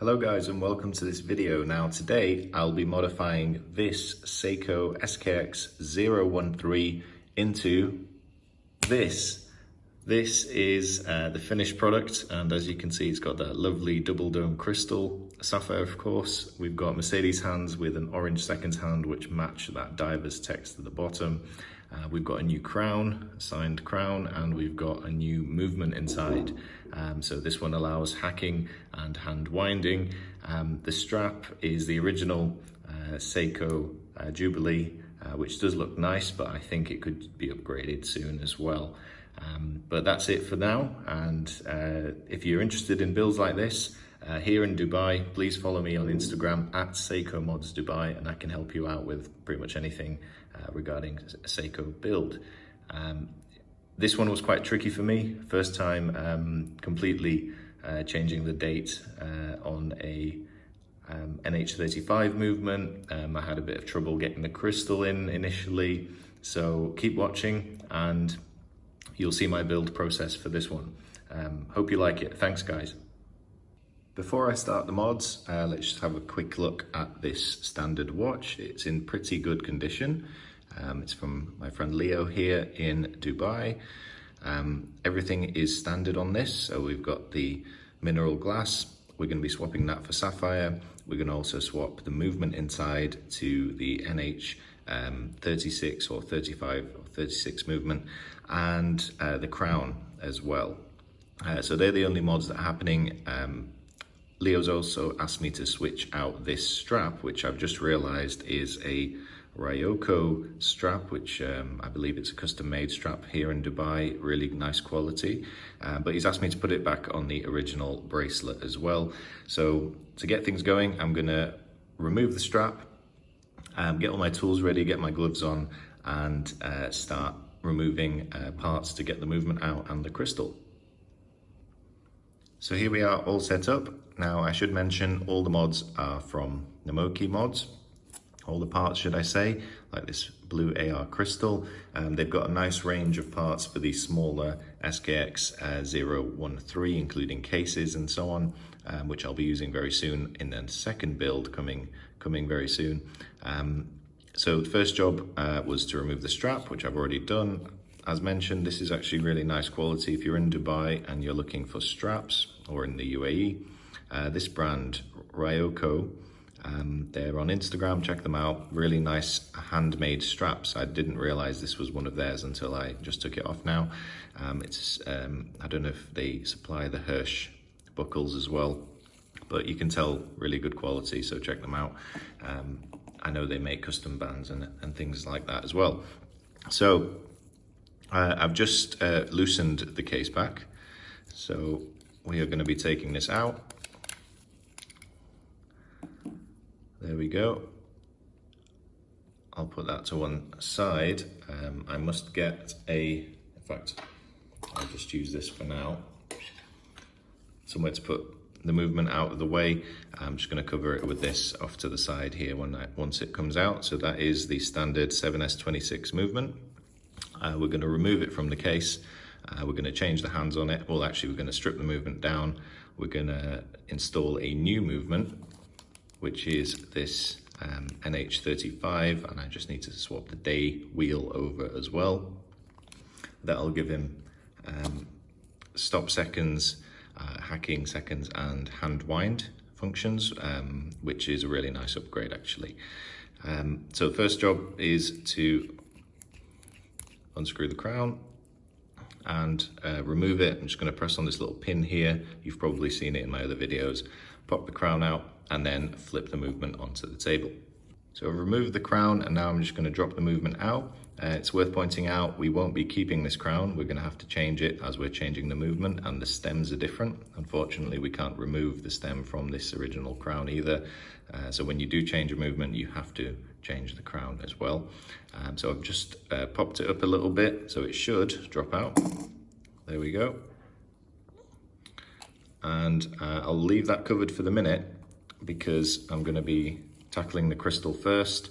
Hello guys and welcome to this video. Now today I'll be modifying this Seiko SKX013 into this. This is the finished product, and as you can see it's got that lovely double dome crystal, sapphire of course. We've got Mercedes hands with an orange seconds hand which match that diver's text at the bottom. We've got a new crown, a signed crown, and we've got a new movement inside. So this one allows hacking and hand winding. The strap is the original Seiko Jubilee, which does look nice, but I think it could be upgraded soon as well. But that's it for now, and if you're interested in builds like this here in Dubai, please follow me on Instagram at SeikoMODS Dubai, and I can help you out with pretty much anything regarding a Seiko build. This one was quite tricky for me. First time completely changing the date on a NH35 movement. I had a bit of trouble getting the crystal in initially, so keep watching and you'll see my build process for this one. Hope you like it. Thanks guys. Before I start the mods, let's just have a quick look at this standard watch. It's in pretty good condition. It's from my friend Leo here in Dubai. Everything is standard on this. So we've got the mineral glass. We're going to be swapping that for sapphire. We're going to also swap the movement inside to the NH36 or 35 or 36 movement, and the crown as well. So they're the only mods that are happening. Leo's also asked me to switch out this strap, which I've just realized is a Ryoko strap, which I believe it's a custom made strap here in Dubai, really nice quality. But he's asked me to put it back on the original bracelet as well. So to get things going, I'm gonna remove the strap, get all my tools ready, get my gloves on, and start removing parts to get the movement out and the crystal. So here we are all set up. Now I should mention all the mods are from NamokiMODS. All the parts, should I say, like this blue AR crystal. They've got a nice range of parts for the smaller SKX013, including cases and so on, which I'll be using very soon in the second build coming very soon. So the first job was to remove the strap, which I've already done. As mentioned, this is actually really nice quality if you're in Dubai and you're looking for straps, or in the UAE. This brand, Ryoko, they're on Instagram, check them out. Really nice handmade straps. I didn't realize this was one of theirs until I just took it off now. It's I don't know if they supply the Hirsch buckles as well, but you can tell really good quality, so check them out. I know they make custom bands and things like that as well. So I've just loosened the case back. So we are going to be taking this out. There we go. I'll put that to one side. I must get in fact, I'll just use this for now. Somewhere to put the movement out of the way. I'm just going to cover it with this off to the side here once it comes out. So that is the standard 7S26 movement. We're going to remove it from the case. We're going to change the hands on it. Well, actually, we're going to strip the movement down. We're going to install a new movement, which is this NH35, and I just need to swap the day wheel over as well. That'll give him stop seconds, hacking seconds, and hand wind functions, which is a really nice upgrade actually. So the first job is to unscrew the crown and remove it. I'm just going to press on this little pin here. You've probably seen it in my other videos. Pop the crown out and then flip the movement onto the table. So I've removed the crown and now I'm just going to drop the movement out. It's worth pointing out we won't be keeping this crown. We're going to have to change it as we're changing the movement, and the stems are different. Unfortunately, we can't remove the stem from this original crown either. So when you do change a movement, you have to change the crown as well. So I've just popped it up a little bit, so it should drop out. There we go. And I'll leave that covered for the minute because I'm going to be tackling the crystal first.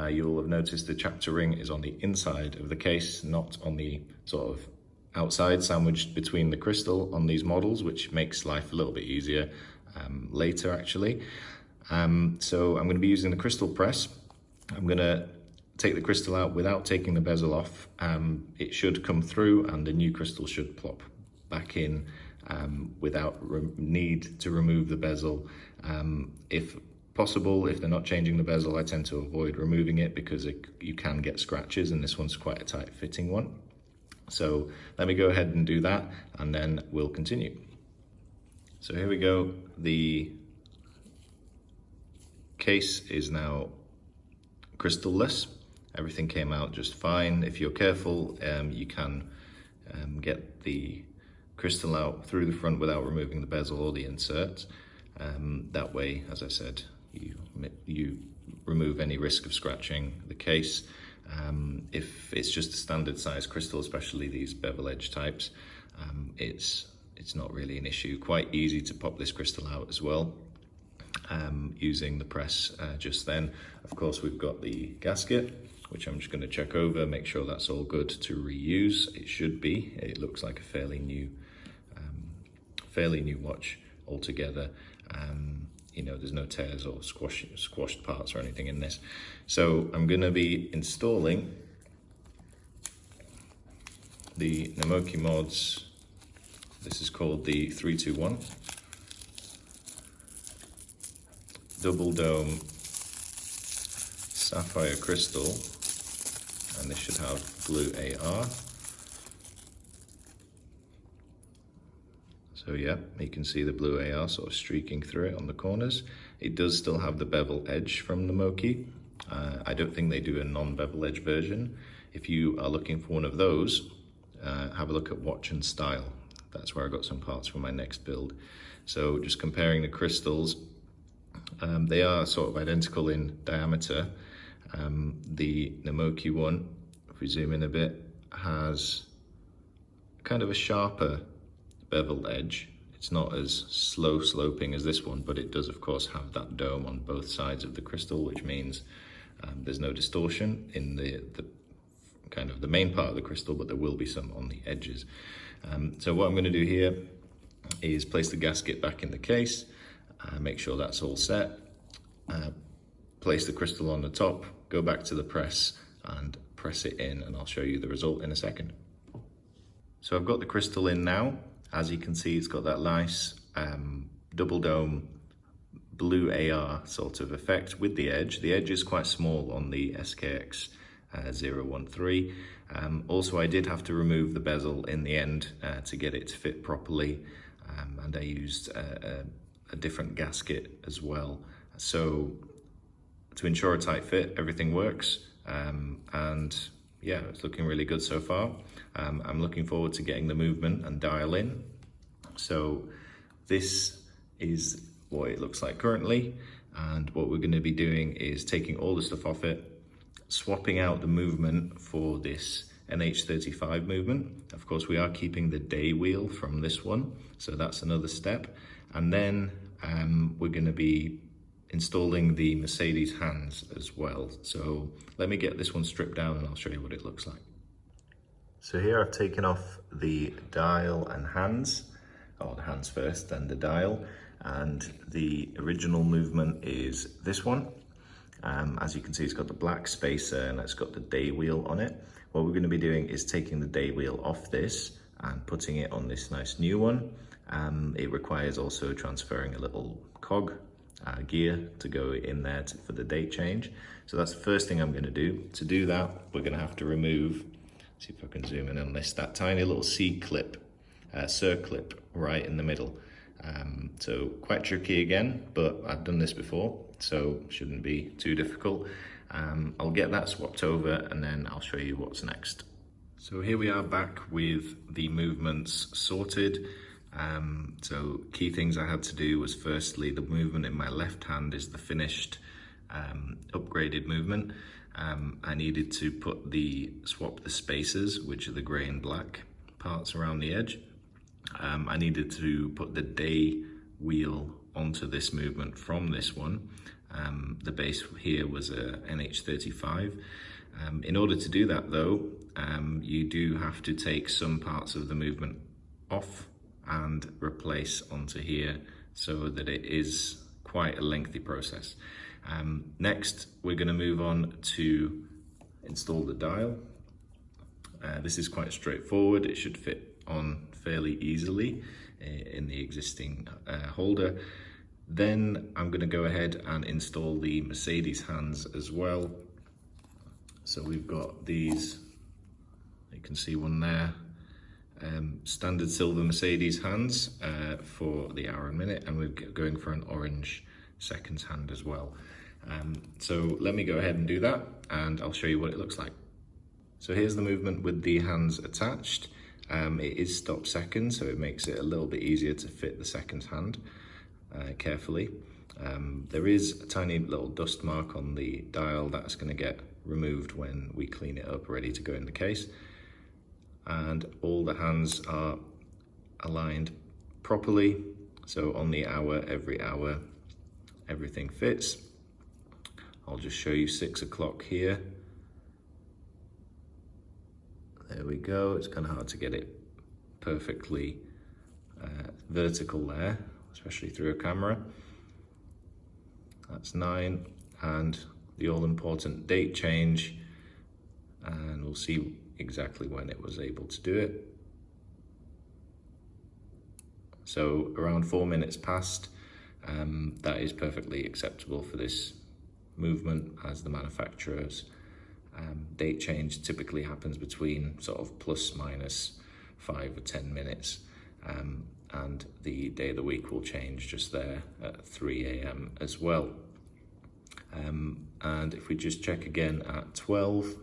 You'll have noticed the chapter ring is on the inside of the case, not on the sort of outside, sandwiched between the crystal on these models, which makes life a little bit easier. later actually. So I'm going to be using the crystal press. I'm going to take the crystal out without taking the bezel off. It should come through and the new crystal should plop back in without need to remove the bezel. If possible, if they're not changing the bezel, I tend to avoid removing it because you can get scratches, and this one's quite a tight fitting one. So let me go ahead and do that and then we'll continue. So here we go. The case is now crystal-less. Everything came out just fine. If you're careful, you can get the crystal out through the front without removing the bezel or the inserts. That way, as I said, you remove any risk of scratching the case. If it's just a standard size crystal, especially these bevel edge types, it's not really an issue. Quite easy to pop this crystal out as well, using the press just then. Of course, we've got the gasket, which I'm just going to check over, make sure that's all good to reuse. It should be. It looks like a fairly new watch altogether. You know, there's no tears or squashed parts or anything in this. So I'm going to be installing the NamokiMODS. This is called the 321 double dome sapphire crystal, and this should have blue AR. So yeah, you can see the blue AR sort of streaking through it on the corners. It does still have the bevel edge from Namoki. I don't think they do a non-bevel edge version. If you are looking for one of those, have a look at Watch and Style. That's where I got some parts for my next build. So just comparing the crystals, they are sort of identical in diameter. The Namoki one, if we zoom in a bit, has kind of a sharper bevel edge. It's not as slow sloping as this one, but it does of course have that dome on both sides of the crystal, which means there's no distortion in the kind of the main part of the crystal, but there will be some on the edges. So what I'm going to do here is place the gasket back in the case, make sure that's all set, place the crystal on the top, go back to the press and press it in, and I'll show you the result in a second. So I've got the crystal in now. As you can see, it's got that nice double dome blue AR sort of effect with the edge. The edge is quite small on the SKX013. Also, I did have to remove the bezel in the end to get it to fit properly, and I used a different gasket as well. So to ensure a tight fit, everything works, and yeah, it's looking really good so far. I'm looking forward to getting the movement and dial in. So this is what it looks like currently, and what we're going to be doing is taking all the stuff off it, swapping out the movement for this NH35 movement. Of course, we are keeping the day wheel from this one, so that's another step. And then we're going to be installing the Mercedes hands as well. So let me get this one stripped down and I'll show you what it looks like. So here I've taken off the dial and hands, or the hands first, then the dial, and the original movement is this one. As you can see, it's got the black spacer and it's got the day wheel on it. What we're going to be doing is taking the day wheel off this and putting it on this nice new one. It requires also transferring a little cog gear to go in there for the date change. So that's the first thing I'm going to do. To do that, we're going to have to remove, see if I can zoom in on this, that tiny little C-clip, circlip right in the middle. So quite tricky again, but I've done this before, so shouldn't be too difficult. I'll get that swapped over and then I'll show you what's next. So here we are back with the movements sorted. So key things I had to do was, firstly, the movement in my left hand is the finished upgraded movement. I needed to swap the spacers, which are the grey and black parts around the edge. I needed to put the day wheel onto this movement from this one. The base here was a NH35. In order to do that though, you do have to take some parts of the movement off and replace onto here so that it is quite a lengthy process. Next, we're going to move on to install the dial. This is quite straightforward. It should fit on fairly easily in the existing holder. Then I'm going to go ahead and install the Mercedes hands as well. So we've got these, you can see one there, standard silver Mercedes hands for the hour and minute, and we're going for an orange seconds hand as well. So let me go ahead and do that, and I'll show you what it looks like. So here's the movement with the hands attached. It is stop seconds, so it makes it a little bit easier to fit the seconds hand carefully. There is a tiny little dust mark on the dial that's going to get removed when we clean it up, ready to go in the case. And all the hands are aligned properly. So on the hour, every hour, everything fits. I'll just show you 6 o'clock here. There we go. It's kind of hard to get it perfectly vertical there, especially through a camera. That's 9, and the all-important date change, and we'll see exactly when it was able to do it. So around 4 minutes past, that is perfectly acceptable for this movement, as the manufacturer's date change typically happens between sort of plus minus 5 or 10 minutes, and the day of the week will change just there at 3 AM as well. And if we just check again at 12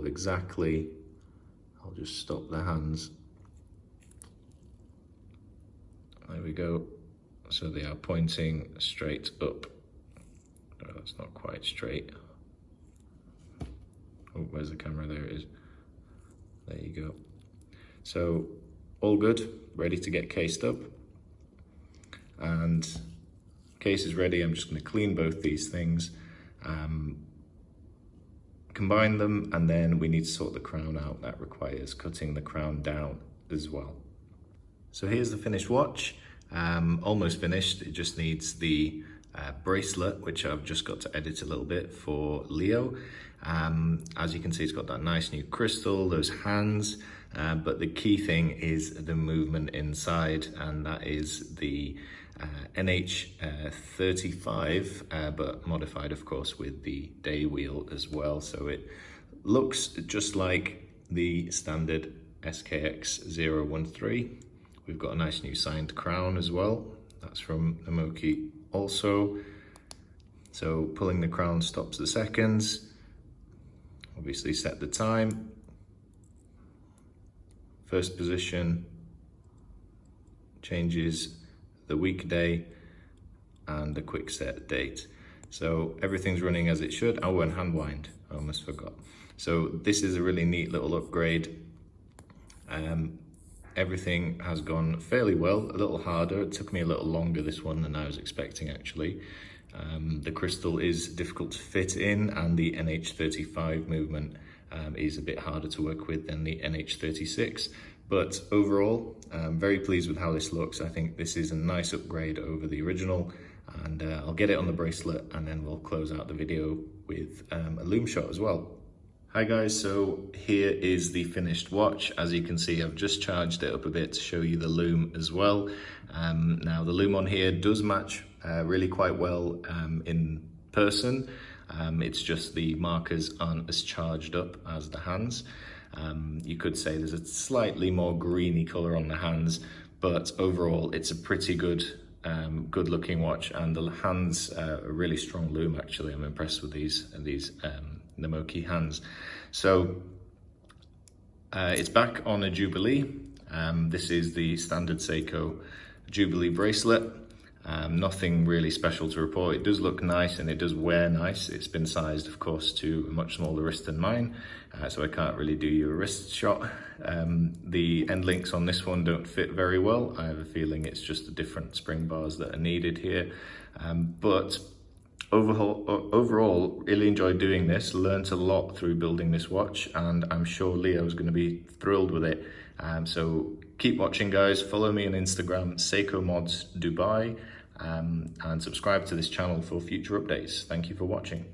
exactly, I'll just stop the hands. There we go. So they are pointing straight up. Oh, that's not quite straight. Oh, where's the camera? There it is. There you go. So all good, ready to get cased up. And case is ready. I'm just going to clean both these things, combine them, and then we need to sort the crown out. That requires cutting the crown down as well. So here's the finished watch. Almost finished. It just needs the bracelet, which I've just got to edit a little bit for Leo. As you can see, it's got that nice new crystal, those hands, but the key thing is the movement inside, and that is the NH36, but modified of course with the day wheel as well. So it looks just like the standard SKX013. We've got a nice new signed crown as well. That's from Namoki also. So pulling the crown stops the seconds. Obviously set the time. First position changes the weekday and the quick set date. So everything's running as it should. Oh, and hand wind, I almost forgot. So this is a really neat little upgrade. Everything has gone fairly well, a little harder. It took me a little longer, this one, than I was expecting actually. The crystal is difficult to fit in, and the NH35 movement is a bit harder to work with than the NH36. But overall, I'm very pleased with how this looks. I think this is a nice upgrade over the original, and I'll get it on the bracelet, and then we'll close out the video with a loom shot as well. Hi guys, so here is the finished watch. As you can see, I've just charged it up a bit to show you the loom as well. Now the loom on here does match really quite well in person. It's just the markers aren't as charged up as the hands. You could say there's a slightly more greeny color on the hands, but overall it's a pretty good looking watch, and the hands are a really strong loom actually. I'm impressed with these Namoki hands. So it's back on a Jubilee. This is the standard Seiko Jubilee bracelet. Nothing really special to report. It does look nice and it does wear nice. It's been sized, of course, to a much smaller wrist than mine, so I can't really do you a wrist shot. The end links on this one don't fit very well. I have a feeling it's just the different spring bars that are needed here. But overall, really enjoyed doing this. Learned a lot through building this watch, and I'm sure Leo's going to be thrilled with it. So Keep watching, guys. Follow me on Instagram, SeikoMODS Dubai, and subscribe to this channel for future updates. Thank you for watching.